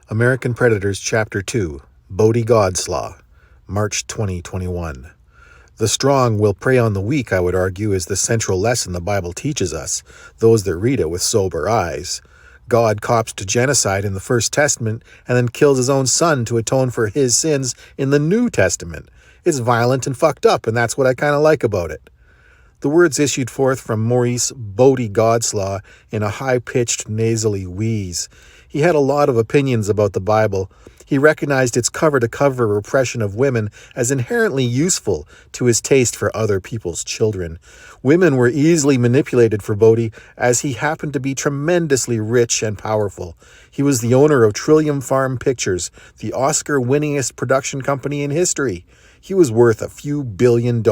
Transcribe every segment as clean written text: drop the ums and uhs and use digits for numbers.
American Predators Chapter 2, Bodhi Godslaw, March 2021. The strong will prey on the weak, I would argue, is the central lesson the Bible teaches us, those that read it with sober eyes. God cops to genocide in the First Testament and then kills his own son to atone for his sins in the New Testament. It's violent and fucked up, and that's what I kind of like about it. The words issued forth from Maurice Bodhi Godslaw in a high-pitched, nasally wheeze. He had a lot of opinions about the Bible. He recognized its cover-to-cover repression of women as inherently useful to his taste for other people's children. Women were easily manipulated for Bodhi, as he happened to be tremendously rich and powerful. He was the owner of Trillium Farm Pictures, the Oscar-winningest production company in history. He was worth a few $1 billion.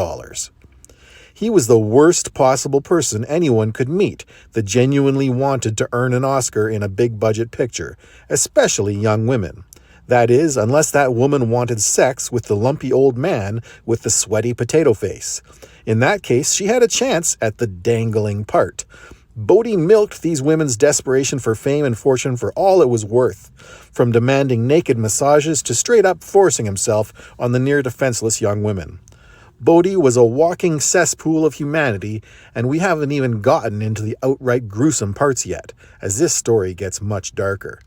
He was the worst possible person anyone could meet that genuinely wanted to earn an Oscar in a big-budget picture, especially young women. That is, unless that woman wanted sex with the lumpy old man with the sweaty potato face. In that case, she had a chance at the dangling part. Bodhi milked these women's desperation for fame and fortune for all it was worth, from demanding naked massages to straight-up forcing himself on the near-defenseless young women. Bodhi was a walking cesspool of humanity, and we haven't even gotten into the outright gruesome parts yet, as this story gets much darker.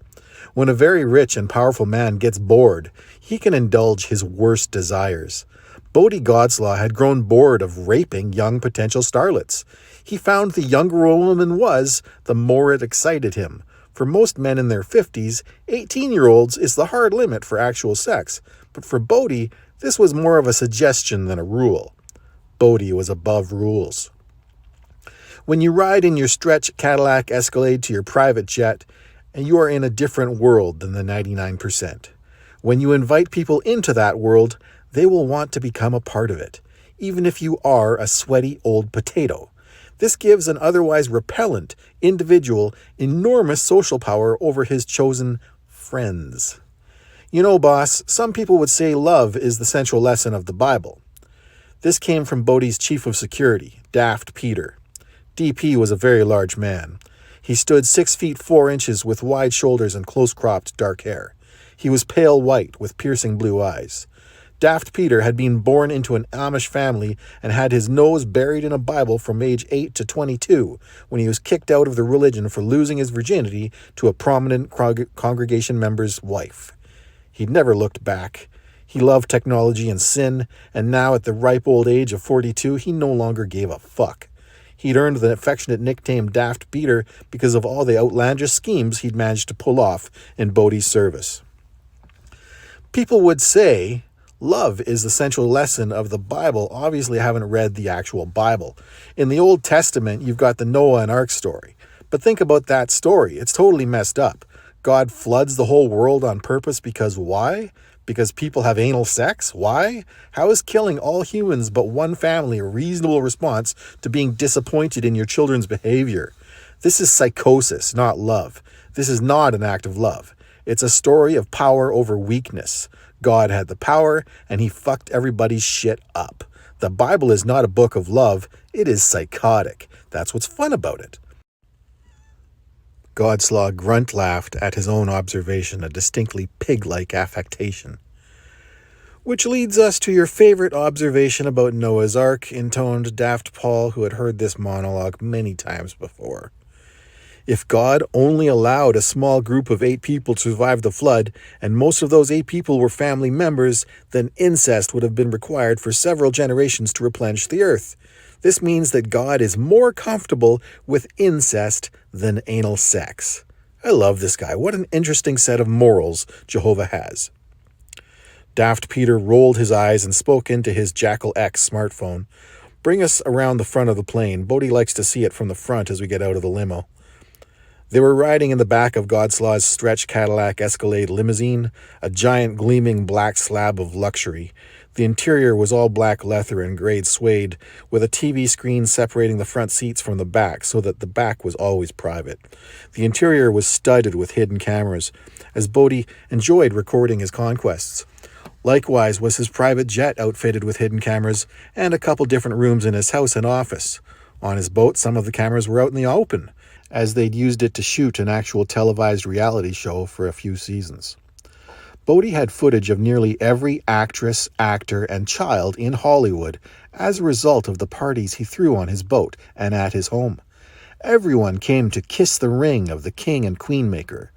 When a very rich and powerful man gets bored, he can indulge his worst desires. Bodhi Godslaw had grown bored of raping young potential starlets. He found the younger a woman was, the more it excited him. For most men in their 50s, 18-year-olds is the hard limit for actual sex, but for Bodhi, this was more of a suggestion than a rule. Bodhi was above rules. When you ride in your stretch Cadillac Escalade to your private jet, and you are in a different world than the 99%. When you invite people into that world, they will want to become a part of it, even if you are a sweaty old potato. This gives an otherwise repellent individual enormous social power over his chosen friends. You know, boss, some people would say love is the central lesson of the Bible. This came from Bodhi's chief of security, Daft Peter. DP was a very large man. He stood 6 feet 4 inches with wide shoulders and close-cropped dark hair. He was pale white with piercing blue eyes. Daft Peter had been born into an Amish family and had his nose buried in a Bible from age 8 to 22 when he was kicked out of the religion for losing his virginity to a prominent congregation member's wife. He'd never looked back. He loved technology and sin, and now at the ripe old age of 42, he no longer gave a fuck. He'd earned the affectionate nickname Daft Peter because of all the outlandish schemes he'd managed to pull off in Bodhi's service. People would say love is the central lesson of the Bible. Obviously, I haven't read the actual Bible. In the Old Testament, you've got the Noah and Ark story. But think about that story. It's totally messed up. God floods the whole world on purpose because why? Because people have anal sex? Why? How is killing all humans but one family a reasonable response to being disappointed in your children's behavior? This is psychosis, not love. This is not an act of love. It's a story of power over weakness. God had the power, and he fucked everybody's shit up. The Bible is not a book of love. It is psychotic. That's what's fun about it. Godslaw grunt-laughed at his own observation, a distinctly pig-like affectation. Which leads us to your favorite observation about Noah's Ark, intoned Daft Paul, who had heard this monologue many times before. If God only allowed a small group of 8 people to survive the flood, and most of those 8 people were family members, then incest would have been required for several generations to replenish the earth. This means that God is more comfortable with incest than anal sex. I love this guy. What an interesting set of morals Jehovah has. Daft Peter rolled his eyes and spoke into his Jackal X smartphone. Bring us around the front of the plane. Bodhi likes to see it from the front as we get out of the limo. They were riding in the back of Godslaw's stretch Cadillac Escalade limousine, a giant gleaming black slab of luxury. The interior was all black leather and grade suede, with a TV screen separating the front seats from the back so that the back was always private. The interior was studded with hidden cameras, as Bodhi enjoyed recording his conquests. Likewise was his private jet outfitted with hidden cameras and a couple different rooms in his house and office. On his boat, some of the cameras were out in the open, as they'd used it to shoot an actual televised reality show for a few seasons. Bodie had footage of nearly every actress, actor, and child in Hollywood as a result of the parties he threw on his boat and at his home. Everyone came to kiss the ring of the king and queen maker.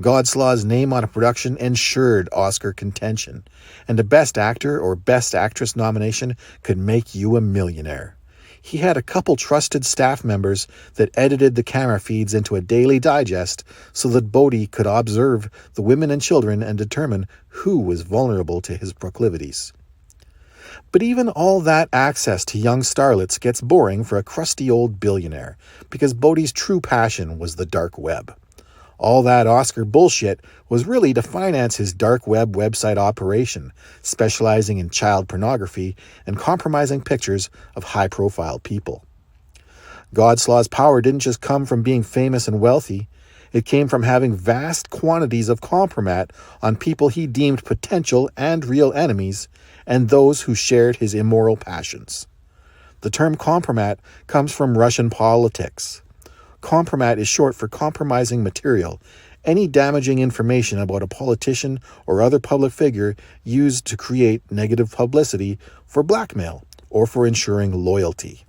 Godslaw's name on a production ensured Oscar contention, and a Best Actor or Best Actress nomination could make you a millionaire. He had a couple trusted staff members that edited the camera feeds into a daily digest so that Bodie could observe the women and children and determine who was vulnerable to his proclivities. But even all that access to young starlets gets boring for a crusty old billionaire, because Bodie's true passion was the dark web. All that Oscar bullshit was really to finance his dark web website operation, specializing in child pornography and compromising pictures of high-profile people. Godslaw's power didn't just come from being famous and wealthy. It came from having vast quantities of compromat on people he deemed potential and real enemies, and those who shared his immoral passions. The term compromat comes from Russian politics. Compromat is short for compromising material, any damaging information about a politician or other public figure used to create negative publicity for blackmail or for ensuring loyalty.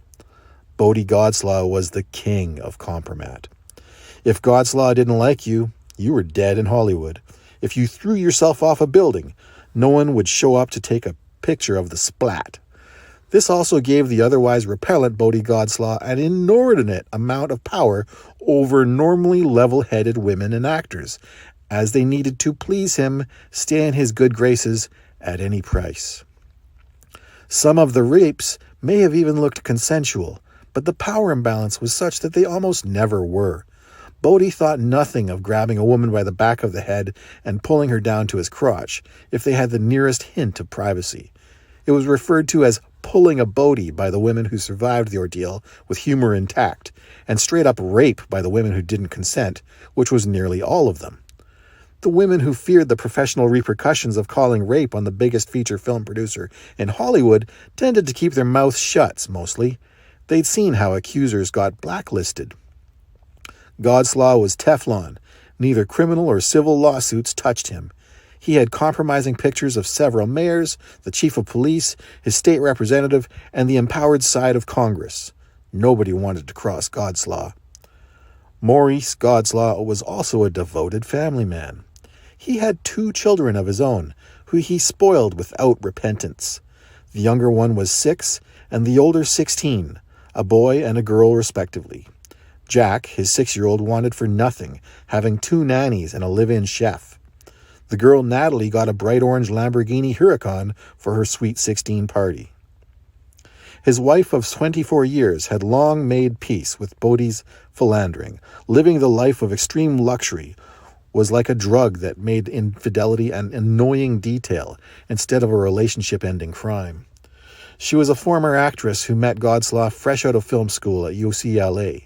Bodie Godslaw was the king of compromat. If Godslaw didn't like you, you were dead in Hollywood. If you threw yourself off a building, no one would show up to take a picture of the splat. This also gave the otherwise repellent Bodie Godslaw an inordinate amount of power over normally level-headed women and actors, as they needed to please him, stay in his good graces at any price. Some of the rapes may have even looked consensual, but the power imbalance was such that they almost never were. Bodie thought nothing of grabbing a woman by the back of the head and pulling her down to his crotch if they had the nearest hint of privacy. It was referred to as pulling a Bodie by the women who survived the ordeal with humor intact, and straight-up rape by the women who didn't consent, which was nearly all of them. The women who feared the professional repercussions of calling rape on the biggest feature film producer in Hollywood tended to keep their mouths shut, mostly. They'd seen how accusers got blacklisted. Godslaw was Teflon. Neither criminal or civil lawsuits touched him. He had compromising pictures of several mayors, the chief of police, his state representative, and the empowered side of Congress. Nobody wanted to cross Godslaw. Maurice Godslaw was also a devoted family man. He had 2 children of his own, who he spoiled without repentance. The younger one was 6, and the older 16, a boy and a girl respectively. Jack, his 6-year-old, wanted for nothing, having 2 nannies and a live-in chef. The girl Natalie got a bright orange Lamborghini Huracan for her Sweet 16 party. His wife of 24 years had long made peace with Bodie's philandering. Living the life of extreme luxury was like a drug that made infidelity an annoying detail instead of a relationship-ending crime. She was a former actress who met Godslaw fresh out of film school at UCLA.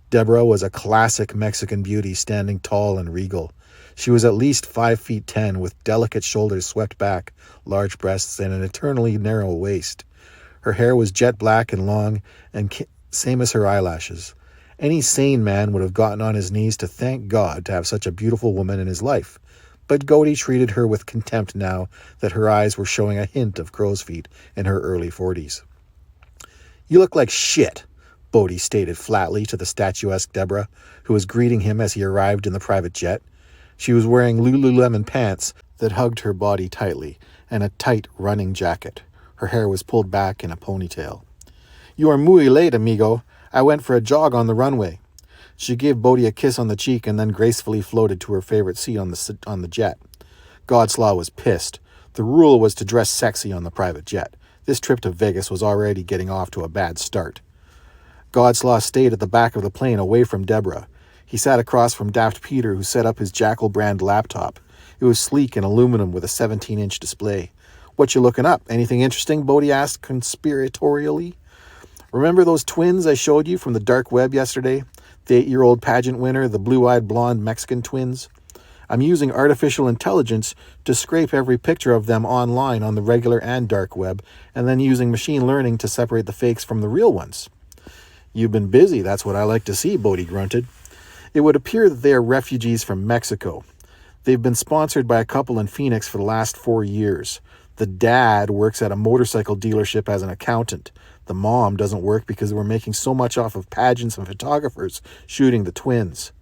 Deborah was a classic Mexican beauty, standing tall and regal. She was at least 5'10", with delicate shoulders swept back, large breasts, and an eternally narrow waist. Her hair was jet black and long, and same as her eyelashes. Any sane man would have gotten on his knees to thank God to have such a beautiful woman in his life. But Bodie treated her with contempt now that her eyes were showing a hint of crow's feet in her early 40s. "You look like shit," Bodie stated flatly to the statuesque Deborah, who was greeting him as he arrived in the private jet. She was wearing Lululemon pants that hugged her body tightly, and a tight running jacket. Her hair was pulled back in a ponytail. "You are muy late, amigo. I went for a jog on the runway." She gave Bodie a kiss on the cheek and then gracefully floated to her favorite seat on the jet. Godslaw was pissed. The rule was to dress sexy on the private jet. This trip to Vegas was already getting off to a bad start. Godslaw stayed at the back of the plane away from Deborah. He sat across from Daft Peter, who set up his Jackal brand laptop. It was sleek and aluminum with a 17-inch display. "What you looking up? Anything interesting?" Bodie asked conspiratorially. "Remember those twins I showed you from the dark web yesterday? The 8-year-old pageant winner, the blue-eyed blonde Mexican twins? I'm using artificial intelligence to scrape every picture of them online on the regular and dark web, and then using machine learning to separate the fakes from the real ones." "You've been busy, that's what I like to see," Bodie grunted. It would appear that they are refugees from Mexico. They've been sponsored by a couple in Phoenix for the last 4 years. The dad works at a motorcycle dealership as an accountant. The mom doesn't work because we're making so much off of pageants and photographers shooting the twins.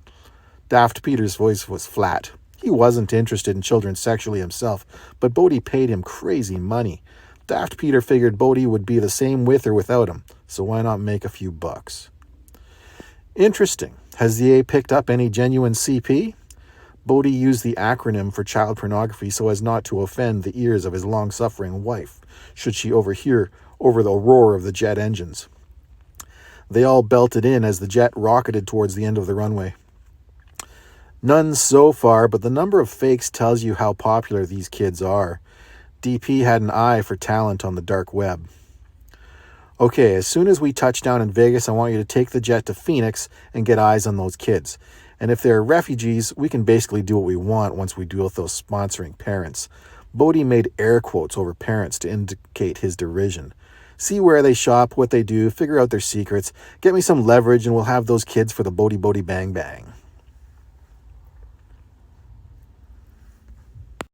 Daft Peter's voice was flat. He wasn't interested in children sexually himself, but Bodhi paid him crazy money. Daft Peter figured Bodhi would be the same with or without him, so why not make a few bucks? Interesting. Has the A picked up any genuine CP? Bodhi used the acronym for child pornography so as not to offend the ears of his long-suffering wife, should she overhear over the roar of the jet engines. They all belted in as the jet rocketed towards the end of the runway. None so far, but the number of fakes tells you how popular these kids are. DP had an eye for talent on the dark web. Okay, as soon as we touch down in Vegas, I want you to take the jet to Phoenix and get eyes on those kids. And if they're refugees, we can basically do what we want once we deal with those sponsoring parents. Bodhi made air quotes over parents to indicate his derision. See where they shop, what they do, figure out their secrets, get me some leverage, and we'll have those kids for the Bodhi Bodhi Bang Bang.